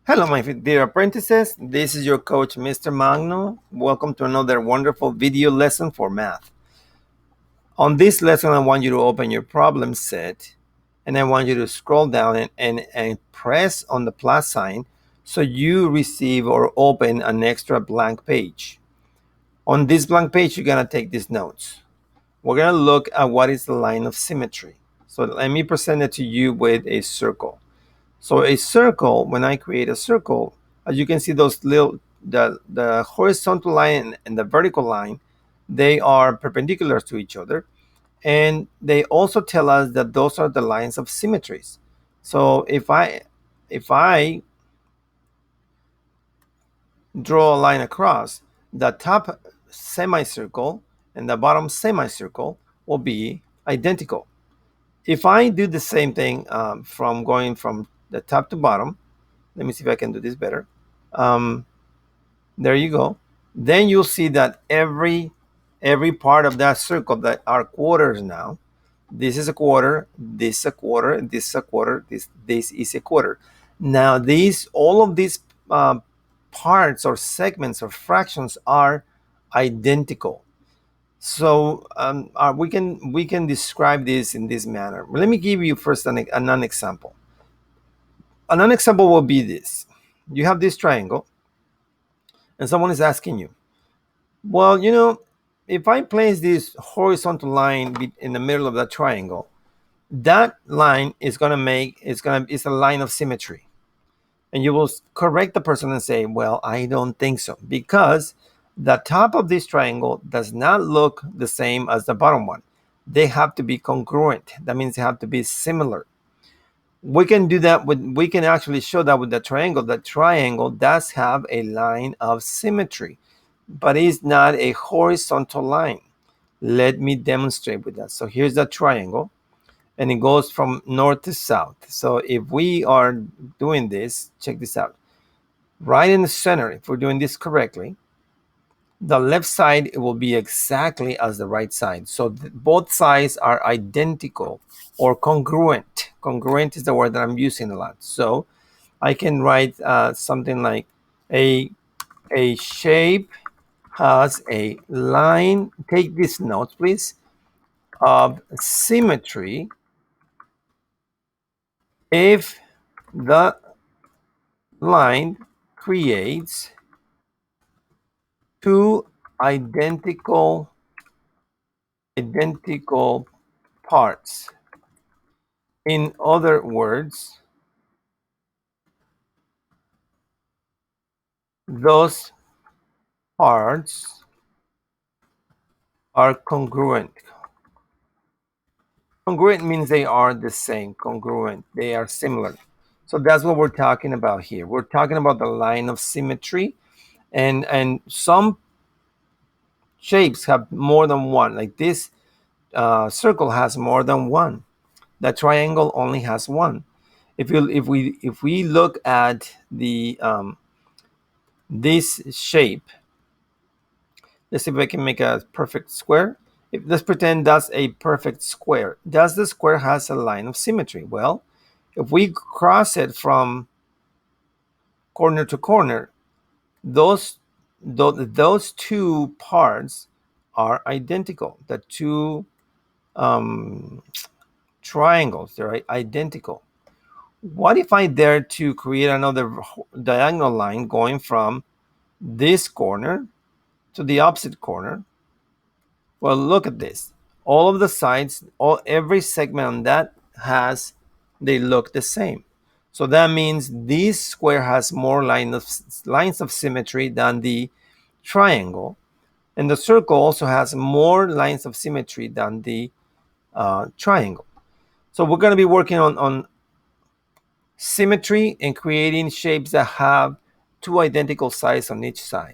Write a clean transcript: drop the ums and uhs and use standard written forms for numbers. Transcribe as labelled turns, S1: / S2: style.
S1: Hello, my dear apprentices. This is your coach, Mr. Magno. Welcome to another wonderful video lesson for math. On this lesson, I want you to open your problem set and I want you to scroll down and press on the plus sign so you receive or open an extra blank page. On this blank page, you're going to take these notes. We're going to look at what is the line of symmetry. So let me present it to you with a circle. So a circle, when I create a circle, as you can see, those little the horizontal line and the vertical line, they are perpendicular to each other, and they also tell us that those are the lines of symmetries. So if I draw a line across, the top semicircle and the bottom semicircle will be identical. If I do the same thing from going from the top to bottom, let me see if I can do this better. Um, there you go. Then you'll see that every part of that circle that are quarters now. This is a quarter. This is a quarter. This is a quarter. This is a quarter. Now these all of these parts or segments or fractions are identical. So we can describe this in this manner. Let me give you first a non-example. A non-example will be this. You have this triangle and someone is asking you, well, if I place this horizontal line in the middle of that triangle, that line is going to make it's a line of symmetry. And you will correct the person and say, well, I don't think so, because the top of this triangle does not look the same as the bottom one. They have to be congruent. That means they have to be similar. We can actually show that with the triangle. The triangle does have a line of symmetry, but it's not a horizontal line. Let me demonstrate with that. So here's the triangle, and it goes from north to south. So if we are doing this, check this out. Right in the center, if we're doing this correctly, the left side, it will be exactly as the right side. So both sides are identical or congruent. Congruent is the word that I'm using a lot. So I can write something like a shape has a line, take this note please, of symmetry if the line creates two identical parts. In other words, those parts are congruent. Congruent means they are the same. Congruent, they are similar. So that's what we're talking about here. We're talking about the line of symmetry, and some shapes have more than one. Like this circle has more than one. The triangle only has one. If we look at the this shape, let's see if I can make a perfect square. Let's pretend that's a perfect square. Does the square has a line of symmetry? Well, if we cross it from corner to corner, those two parts are identical. The two triangles, they're identical. What if I dare to create another diagonal line going from this corner to the opposite corner? Well, look at this. All of the sides, every segment on that they look the same. So that means this square has more lines of symmetry than the triangle, and the circle also has more lines of symmetry than the triangle. So we're going to be working on symmetry and creating shapes that have two identical sides on each side.